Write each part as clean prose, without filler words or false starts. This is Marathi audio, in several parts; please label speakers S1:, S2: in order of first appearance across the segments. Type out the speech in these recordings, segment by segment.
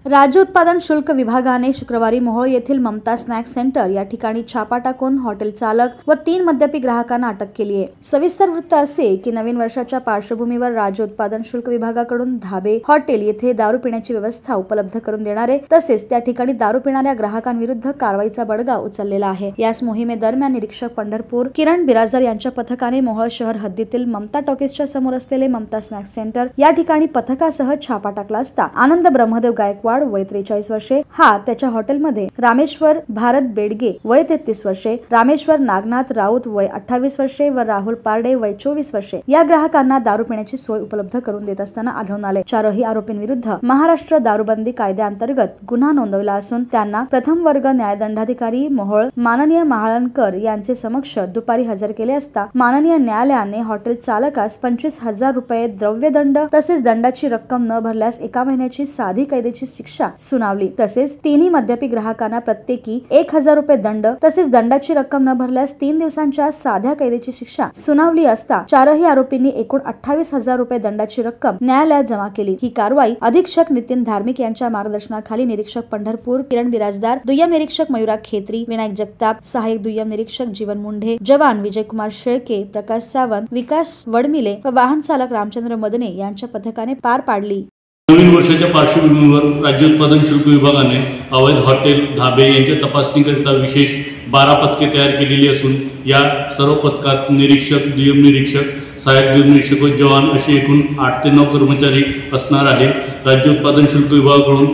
S1: राज्य उत्पादन शुल्क विभागाने शुक्रवारी मोहोळ येथील ममता स्नॅक्स सेंटर या ठिकाणी छापा टाकून हॉटेल चालक व 3 मद्यपी ग्राहकांना अटक केली आहे। सविस्तर वृत्त असे की नवीन वर्षाच्या पार्श्वभूमीवर राज्य उत्पादन शुल्क विभागाकडून धाबे, हॉटेल येथे दारू पिण्याची व्यवस्था उपलब्ध करून देणारे तसेच त्या ठिकाणी दारू पिणाऱ्या ग्राहकांविरुद्ध कारवाईचा बडगा उचललेला आहे। याच मोहिमेदरम्यान निरीक्षक पंढरपूर किरण बिराजदार यांच्या पथकाने मोहोळ शहर हद्दीतील ममता टॉकीजच्या समोर असलेले ममता स्नॅक्स सेंटर या ठिकाणी पथकासह छापा टाकला असता आनंद ब्रह्मदेव गायकवाड वय 43 वर्षे हा त्याच्या हॉटेलमध्ये रामेश्वर भारत बेडगे वय 33 वर्षे, रामेश्वर नागनाथ राऊत वय 28 वर्षे व राहुल पारडे वय 24 वर्षे या ग्राहकांना दारू पिण्याची सोय उपलब्ध करून देत असताना आढळून आले। चारही आरोपींविरुद्ध महाराष्ट्र दारूबंदी कायद्याअंतर्गत गुन्हा नोंदवला असून त्यांना प्रथम वर्ग न्यायदंडाधिकारी मोहोळ माननीय महाळंकर यांचे समक्ष दुपारी हजर केले असता माननीय न्यायालयाने हॉटेल चालकास 25,000 रुपये द्रव्यदंड तसेच दंडाची रक्कम न भरल्यास 1 महिन्याची साधी कैदेची शिक्षा सुनावली। तसेच तिन्ही मद्यपी ग्राहकांना प्रत्येकी 1,000 रुपये दंड तसेच दंडाची रक्कम न भरल्यास 3 दिवसांच्या साध्या कैदेची शिक्षा सुनावली असता चारही आरोपींनी एकूण 28,000 रुपये दंडाची रक्कम न्यायालयात जमा केली। ही कारवाई अधीक्षक नितीन धार्मिक यांच्या मार्गदर्शनाखाली निरीक्षक पंढरपूर किरण बिराजदार, दुय्यम निरीक्षक मयुरा खेत्री, विनायक जगताप, सहाय्यक दुय्यम निरीक्षक जीवन मुंढे, जवान विजयकुमार शेळके, प्रकाश सावंत, विकास वडमिले व वाहन चालक रामचंद्र मदने यांच्या पथकाने पार पाडली।
S2: नवीन वर्षाच्या पार्श्वभूमीवर राज्य उत्पादन शुल्क विभागाने अवैध हॉटेल, धाबे यांच्या तपासणीकरिता विशेष 12 पथके तयार केलेली असून या सर्व पथकात निरीक्षक, दुय्यम निरीक्षक, सहाय्यक दुय्यम निरीक्षक व जवान असे एकूण 8 ते 9 कर्मचारी असणार आहेत। राज्य उत्पादन शुल्क विभागाकडून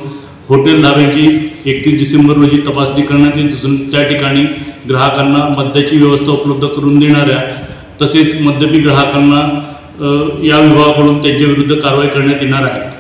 S2: हॉटेल, धाब्यांची 31 डिसेंबर रोजी तपासणी करण्यात येत असून त्या ठिकाणी ग्राहकांना मद्याची व्यवस्था उपलब्ध करून देणाऱ्या तसेच मद्यपी ग्राहकांना या विभागाकडून त्यांच्या विरुद्ध कारवाई करण्यात येणार आहे।